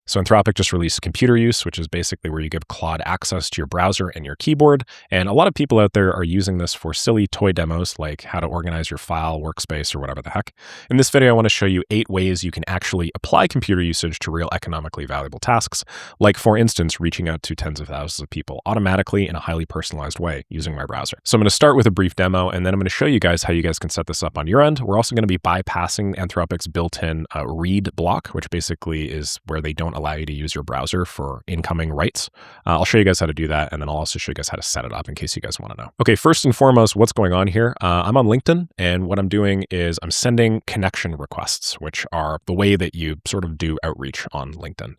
So Anthropic just released Computer Use, which is basically where you give Claude access to your browser and your keyboard. And a lot of people out there are using this for silly toy demos, like how to organize your file, workspace, or whatever the heck. In this video, I want to show you 8 ways you can actually apply computer usage to real economically valuable tasks, like, for instance, reaching out to tens of thousands of people automatically in a highly personalized way using my browser. So I'm going to start with a brief demo, and then I'm going to show you guys how you guys can set this up on your end. We're also going to be bypassing Anthropic's built-in read block, which basically is where they don't allow you to use your browser for incoming writes. I'll show you guys how to do that, and then I'll also show you guys how to set it up in case you guys want to know. Okay, first and foremost, what's going on here? I'm on LinkedIn, and what I'm doing is I'm sending connection requests, which are the way that you sort of do outreach on LinkedIn.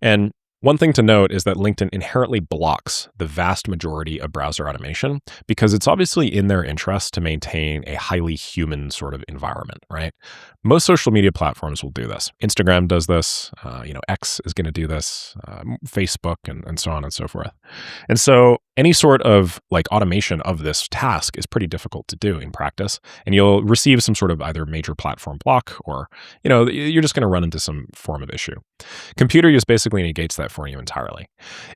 And one thing to note is that LinkedIn inherently blocks the vast majority of browser automation because it's obviously in their interest to maintain a highly human sort of environment, right? Most social media platforms will do this. Instagram does this, X is going to do this, Facebook, and so on and so forth. And so any sort of like automation of this task is pretty difficult to do in practice, and you'll receive some sort of either major platform block or, you're just going to run into some form of issue. Computer Use basically negates that for you entirely.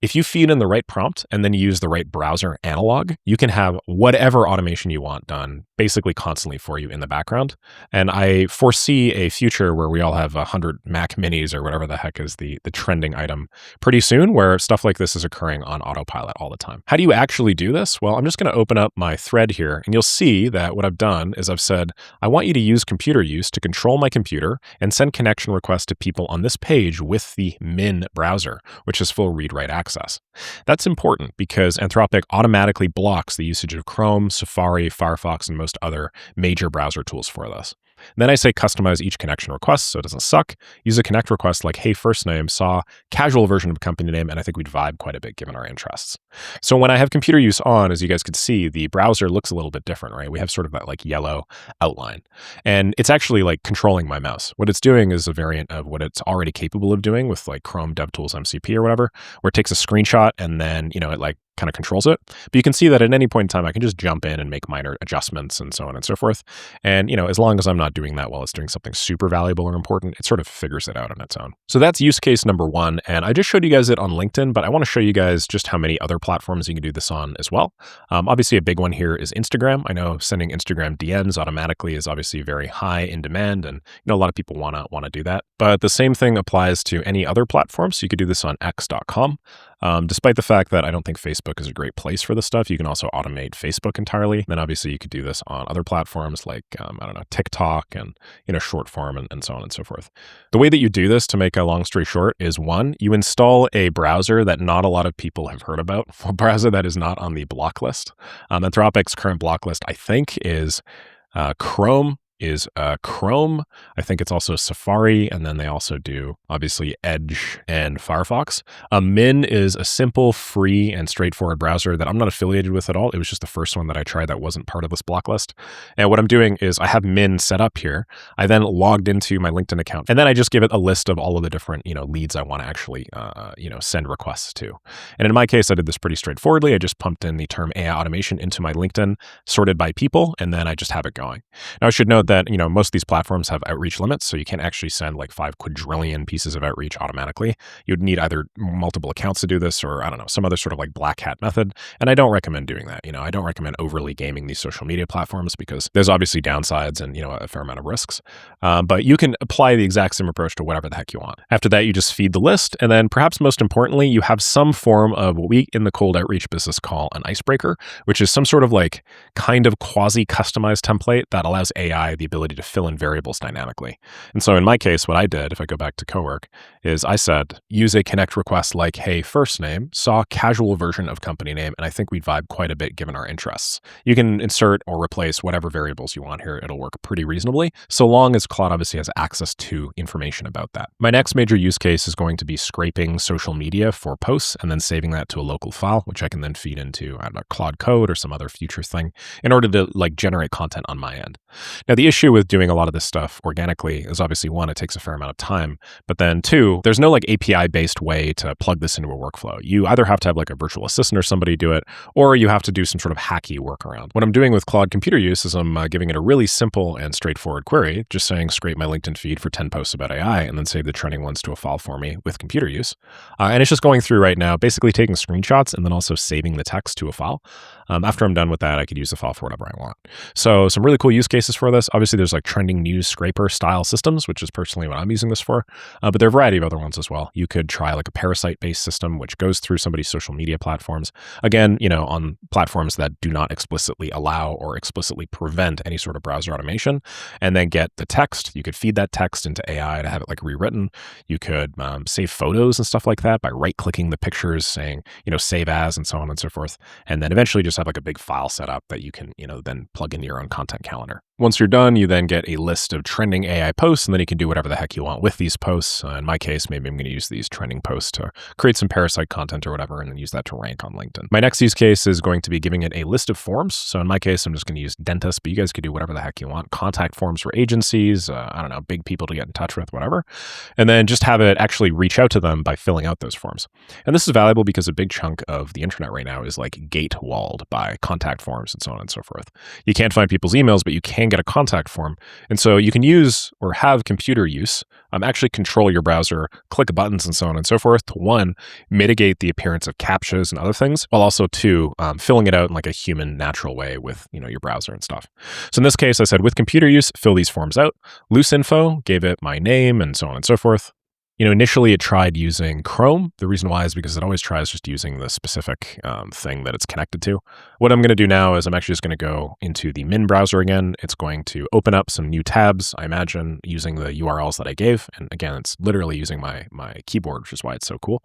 If you feed in the right prompt and then use the right browser analog, you can have whatever automation you want done basically constantly for you in the background. And I foresee a future where we all have 100 Mac minis or whatever the heck is the trending item pretty soon, where stuff like this is occurring on autopilot all the time. How do you actually do this? Well, I'm just going to open up my thread here, and you'll see that what I've done is I've said, I want you to use Computer Use to control my computer and send connection requests to people on this page with the min browser, which is full read-write access. That's important because Anthropic automatically blocks the usage of Chrome, Safari, Firefox, and most other major browser tools for this. Then I say customize each connection request so it doesn't suck. Use a connect request like, hey, first name, saw, casual version of company name, and I think we'd vibe quite a bit given our interests. So when I have Computer Use on, as you guys can see, the browser looks a little bit different, right? We have sort of that like yellow outline. And it's actually like controlling my mouse. What it's doing is a variant of what it's already capable of doing with like Chrome DevTools MCP or whatever, where it takes a screenshot and then, it like kind of controls it. But you can see that at any point in time, I can just jump in and make minor adjustments and so on and so forth. And, as long as I'm not doing that while it's doing something super valuable or important, it sort of figures it out on its own. So that's use case number 1. And I just showed you guys it on LinkedIn, but I want to show you guys just how many other platforms you can do this on as well. Obviously, a big one here is Instagram. I know sending Instagram DMs automatically is obviously very high in demand, and a lot of people want to do that. But the same thing applies to any other platform. So you could do this on x.com. Despite the fact that I don't think Facebook is a great place for this stuff, you can also automate Facebook entirely. Then obviously you could do this on other platforms like, TikTok and, short form and so on and so forth. The way that you do this, to make a long story short, is 1, you install a browser that not a lot of people have heard about, a browser that is not on the block list. Anthropic's current block list, I think, is Chrome. Chrome. I think it's also Safari, and then they also do obviously Edge and Firefox. Min is a simple, free, and straightforward browser that I'm not affiliated with at all. It was just the first one that I tried that wasn't part of this block list. And what I'm doing is I have Min set up here. I then logged into my LinkedIn account, and then I just give it a list of all of the different leads I want to actually send requests to. And in my case, I did this pretty straightforwardly. I just pumped in the term AI automation into my LinkedIn, sorted by people, and then I just have it going. Now I should note that most of these platforms have outreach limits, so you can't actually send like 5 quadrillion pieces of outreach automatically. You'd need either multiple accounts to do this, or some other sort of like black hat method. And I don't recommend doing that. I don't recommend overly gaming these social media platforms because there's obviously downsides and a fair amount of risks. But you can apply the exact same approach to whatever the heck you want. After that, you just feed the list, and then perhaps most importantly, you have some form of what we in the cold outreach business call an icebreaker, which is some sort of like kind of quasi customized template that allows AI the ability to fill in variables dynamically. And so in my case, what I did, if I go back to Cowork, is I said, use a connect request like, hey, first name, saw casual version of company name, and I think we'd vibe quite a bit given our interests. You can insert or replace whatever variables you want here. It'll work pretty reasonably, so long as Claude obviously has access to information about that. My next major use case is going to be scraping social media for posts and then saving that to a local file, which I can then feed into, Claude Code or some other future thing in order to like generate content on my end. Now, the The issue with doing a lot of this stuff organically is obviously, one, it takes a fair amount of time, but then two, there's no like API-based way to plug this into a workflow. You either have to have like a virtual assistant or somebody do it, or you have to do some sort of hacky workaround. What I'm doing with Claude Computer Use is I'm giving it a really simple and straightforward query, just saying scrape my LinkedIn feed for 10 posts about AI and then save the trending ones to a file for me with Computer Use. And it's just going through right now, basically taking screenshots and then also saving the text to a file. After I'm done with that, I could use the file for whatever I want. So some really cool use cases for this. Obviously, there's like trending news scraper style systems, which is personally what I'm using this for. But there are a variety of other ones as well. You could try like a parasite-based system, which goes through somebody's social media platforms. Again, on platforms that do not explicitly allow or explicitly prevent any sort of browser automation, and then get the text. You could feed that text into AI to have it like rewritten. You could save photos and stuff like that by right-clicking the pictures, saying, save as, and so on and so forth. And then eventually just have like a big file set up that you can, then plug into your own content calendar. Once you're done, you then get a list of trending AI posts, and then you can do whatever the heck you want with these posts. In my case, maybe I'm going to use these trending posts to create some parasite content or whatever, and then use that to rank on LinkedIn. My next use case is going to be giving it a list of forms. So in my case, I'm just going to use dentists, but you guys could do whatever the heck you want. Contact forms for agencies, I don't know, big people to get in touch with, whatever. And then just have it actually reach out to them by filling out those forms. And this is valuable because a big chunk of the internet right now is like gate walled by contact forms and so on and so forth. You can't find people's emails, but you can get a contact form. And so you can use or have Computer Use actually control your browser, click buttons and so on and so forth to, one, mitigate the appearance of CAPTCHAs and other things, while also, two, filling it out in like a human natural way with, your browser and stuff. So in this case, I said with Computer Use, fill these forms out. Loose info, gave it my name and so on and so forth. Initially it tried using Chrome. The reason why is because it always tries just using the specific thing that it's connected to. What I'm going to do now is I'm actually just going to go into the Min browser again. It's going to open up some new tabs, I imagine, using the URLs that I gave. And again, it's literally using my keyboard, which is why it's so cool.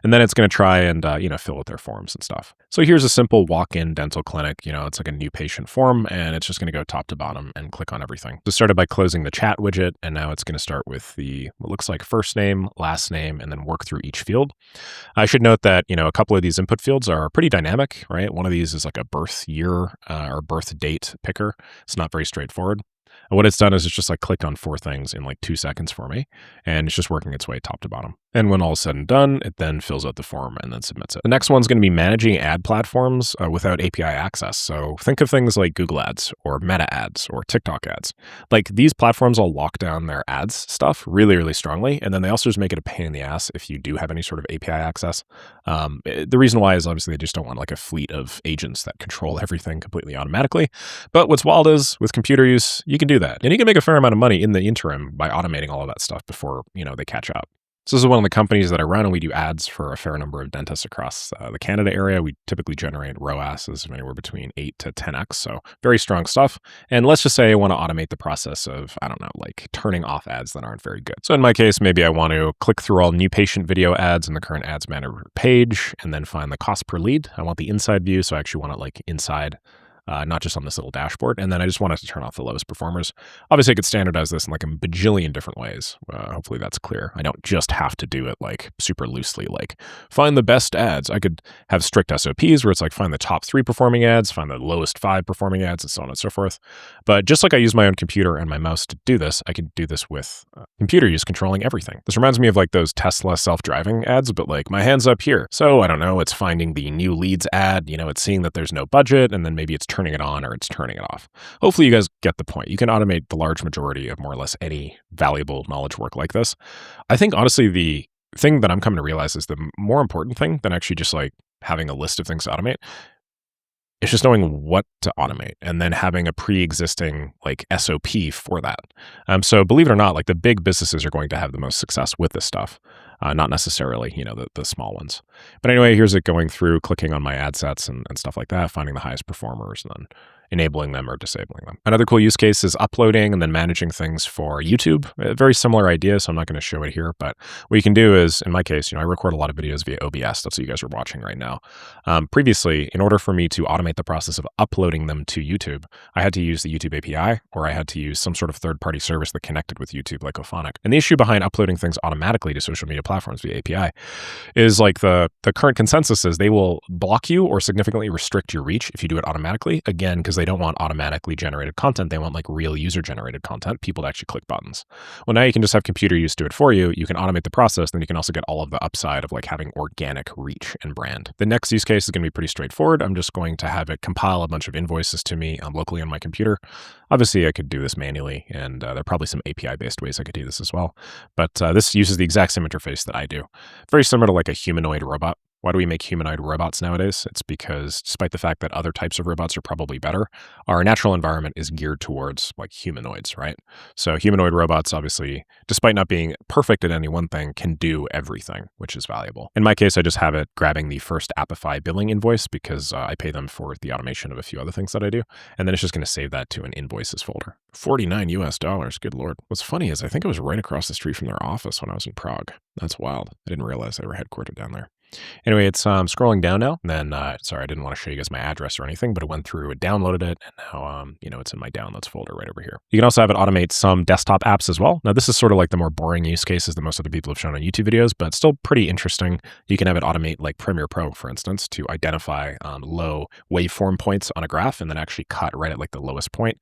And then it's going to try and, fill out their forms and stuff. So here's a simple walk-in dental clinic. It's like a new patient form, and it's just going to go top to bottom and click on everything. So it started by closing the chat widget, and now it's going to start with what looks like first name, last name, and then work through each field. I should note that, a couple of these input fields are pretty dynamic, right? One of these is like a birth year or birth date picker. It's not very straightforward. And what it's done is it's just like clicked on 4 things in like 2 seconds for me, and it's just working its way top to bottom. And when all is said and done, it then fills out the form and then submits it. The next one's going to be managing ad platforms without API access. So think of things like Google ads or Meta ads or TikTok ads. Like these platforms all lock down their ads stuff really, really strongly. And then they also just make it a pain in the ass if you do have any sort of API access. The reason why is obviously they just don't want like a fleet of agents that control everything completely automatically. But what's wild is with Computer Use, you can do that. And you can make a fair amount of money in the interim by automating all of that stuff before, they catch up. So this is one of the companies that I run, and we do ads for a fair number of dentists across the Canada area. We typically generate ROAS of anywhere between 8 to 10x, so very strong stuff. And let's just say I want to automate the process of, like turning off ads that aren't very good. So in my case, maybe I want to click through all new patient video ads in the current ads manager page, and then find the cost per lead. I want the inside view, so I actually want it like inside. Not just on this little dashboard. And then I just wanted to turn off the lowest performers. Obviously, I could standardize this in like a bajillion different ways. Hopefully that's clear. I don't just have to do it like super loosely, like find the best ads. I could have strict SOPs where it's like find the top 3 performing ads, find the lowest 5 performing ads, and so on and so forth. But just like I use my own computer and my mouse to do this, I could do this with Computer Use controlling everything. This reminds me of like those Tesla self-driving ads, but like my hand's up here. So I don't know, it's finding the new leads ad, it's seeing that there's no budget, and then maybe it's turning it on or it's turning it off. Hopefully you guys get the point. You can automate the large majority of more or less any valuable knowledge work like this. I think honestly, the thing that I'm coming to realize is the more important thing than actually just like having a list of things to automate. It's just knowing what to automate and then having a pre-existing like SOP for that. So believe it or not, like the big businesses are going to have the most success with this stuff, not necessarily, the small ones. But anyway, here's it going through, clicking on my ad sets and stuff like that, finding the highest performers and then enabling them or disabling them. Another cool use case is uploading and then managing things for YouTube. A very similar idea, so I'm not going to show it here, but what you can do is, in my case, I record a lot of videos via OBS. That's what you guys are watching right now. Previously, in order for me to automate the process of uploading them to YouTube, I had to use the YouTube API, or I had to use some sort of third-party service that connected with YouTube, like Ophonic. And the issue behind uploading things automatically to social media platforms via API is like the current consensus is they will block you or significantly restrict your reach if you do it automatically, again, because they don't want automatically generated content. They want like real user generated content, people to actually click buttons. Well, now you can just have computer use do it for you. You can automate the process. Then you can also get all of the upside of like having organic reach and brand. The next use case is going to be pretty straightforward. I'm just going to have it compile a bunch of invoices to me locally on my computer. Obviously, I could do this manually, and there are probably some API-based ways I could do this as well. But this uses the exact same interface that I do. Very similar to like a humanoid robot. Why do we make humanoid robots nowadays? It's because despite the fact that other types of robots are probably better, our natural environment is geared towards like humanoids, right? So humanoid robots, obviously, despite not being perfect at any one thing, can do everything, which is valuable. In my case, I just have it grabbing the first Appify billing invoice because I pay them for the automation of a few other things that I do. And then it's just going to save that to an invoices folder. $49 US, good Lord. What's funny is I think it was right across the street from their office when I was in Prague. That's wild. I didn't realize they were headquartered down there. Anyway, it's scrolling down now. And then, sorry, I didn't want to show you guys my address or anything, but it went through, it downloaded it, and now, it's in my downloads folder right over here. You can also have it automate some desktop apps as well. Now, this is sort of like the more boring use cases that most other people have shown on YouTube videos, but still pretty interesting. You can have it automate like Premiere Pro, for instance, to identify low waveform points on a graph and then actually cut right at like the lowest point.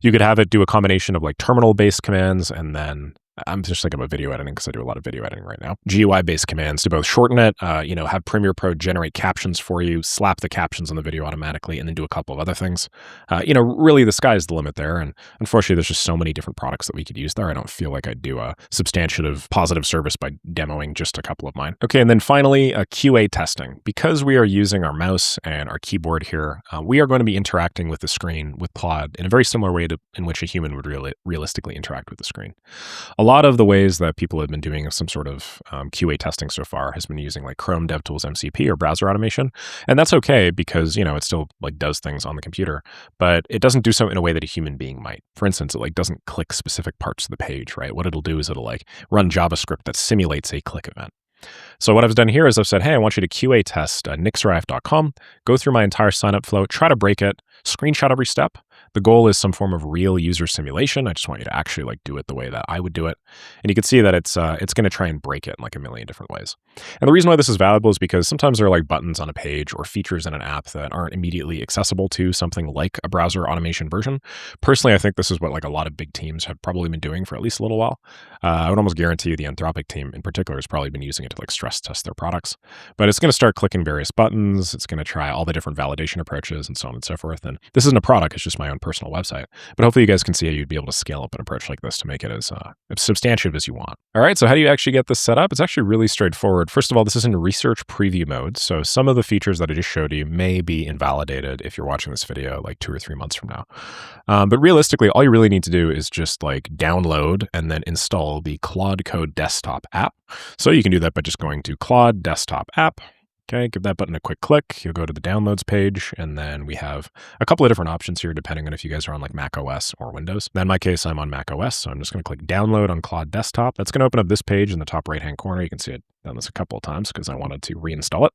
You could have it do a combination of like terminal-based commands and then I'm just thinking about video editing because I do a lot of video editing right now. GUI-based commands to both shorten it, have Premiere Pro generate captions for you, slap the captions on the video automatically, and then do a couple of other things. Really the sky's the limit there. And unfortunately, there's just so many different products that we could use there. I don't feel like I'd do a substantive positive service by demoing just a couple of mine. Okay, and then finally, QA testing. Because we are using our mouse and our keyboard here, we are going to be interacting with the screen with Claude in a very similar way to in which a human would realistically interact with the screen. A lot of the ways that people have been doing some sort of QA testing so far has been using like Chrome DevTools MCP or browser automation. And that's okay because, it still like does things on the computer, but it doesn't do so in a way that a human being might. For instance, it like doesn't click specific parts of the page, right? What it'll do is it'll like run JavaScript that simulates a click event. So what I've done here is I've said, hey, I want you to QA test nixrif.com, go through my entire signup flow, try to break it, screenshot every step. The goal is some form of real user simulation. I just want you to actually like do it the way that I would do it. And you can see that it's going to try and break it in like a million different ways. And the reason why this is valuable is because sometimes there are like buttons on a page or features in an app that aren't immediately accessible to something like a browser automation version. Personally, I think this is what like a lot of big teams have probably been doing for at least a little while. I would almost guarantee you the Anthropic team in particular has probably been using it to like stress test their products. But it's going to start clicking various buttons. It's going to try all the different validation approaches and so on and so forth. And this isn't a product. It's just my own personal website. But hopefully you guys can see how you'd be able to scale up an approach like this to make it as substantive as you want. All right, so how do you actually get this set up? It's actually really straightforward. First of all, this is in research preview mode. So some of the features that I just showed you may be invalidated if you're watching this video like 2 or 3 months from now. But realistically, all you really need to do is just like download and then install the Claude Code desktop app. So you can do that by just going to Claude desktop app. Okay, give that button a quick click. You'll go to the downloads page, and then we have a couple of different options here depending on if you guys are on like Mac OS or Windows. Now, in my case, I'm on Mac OS, so I'm just going to click download on Claude desktop. That's going to open up this page in the top right-hand corner. You can see it done this a couple of times because I wanted to reinstall it.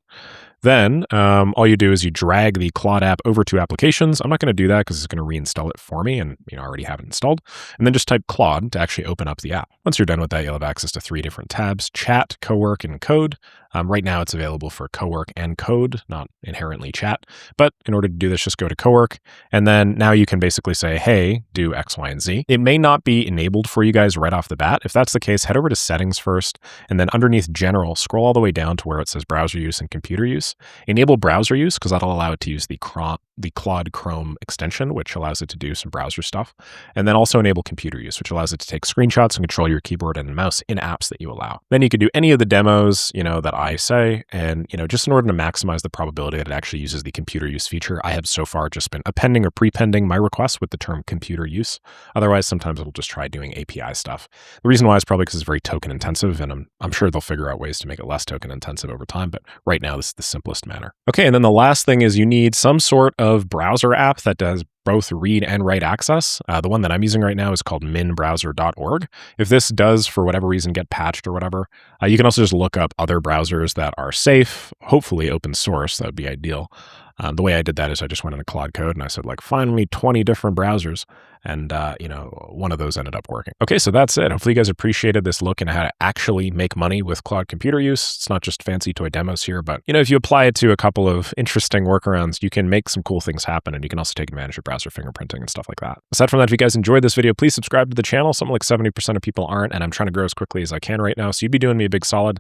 Then all you do is you drag the Claude app over to applications. I'm not going to do that because it's going to reinstall it for me and I already have it installed. And then just type Claude to actually open up the app. Once you're done with that, you'll have access to 3 different tabs: Chat, Cowork, and Code. Right now it's available for Cowork and Code, not inherently Chat. But in order to do this, just go to Cowork. And then now you can basically say, hey, do X, Y, and Z. It may not be enabled for you guys right off the bat. If that's the case, head over to Settings first, and then underneath General, scroll all the way down to where it says Browser Use and Computer Use. Enable Browser Use because that'll allow it to use the Claude Chrome extension, which allows it to do some browser stuff. And then also enable Computer Use, which allows it to take screenshots and control your keyboard and mouse in apps that you allow. Then you can do any of the demos, that I say, and, just in order to maximize the probability that it actually uses the Computer Use feature, I have so far just been appending or prepending my requests with the term Computer Use. Otherwise, sometimes it'll just try doing API stuff. The reason why is probably because it's very token intensive, and I'm sure they'll figure out ways to make it less token intensive over time, but right now this is the simplest manner. Okay, and then the last thing is you need some sort of browser app that does both read and write access. The one that I'm using right now is called minbrowser.org. If this does, for whatever reason, get patched or whatever, you can also just look up other browsers that are safe, hopefully open source. That would be ideal. The way I did that is I just went into Claude Code and I said, like, find me 20 different browsers. And, one of those ended up working. Okay, so that's it. Hopefully you guys appreciated this look into how to actually make money with Claude Computer Use. It's not just fancy toy demos here, but, if you apply it to a couple of interesting workarounds, you can make some cool things happen. And you can also take advantage of browser fingerprinting and stuff like that. Aside from that, if you guys enjoyed this video, please subscribe to the channel. Something like 70% of people aren't, and I'm trying to grow as quickly as I can right now. So you'd be doing me a big solid.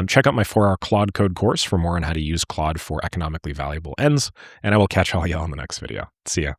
Check out my 4-hour Claude Code course for more on how to use Claude for economically valuable ends. And I will catch all y'all in the next video. See ya.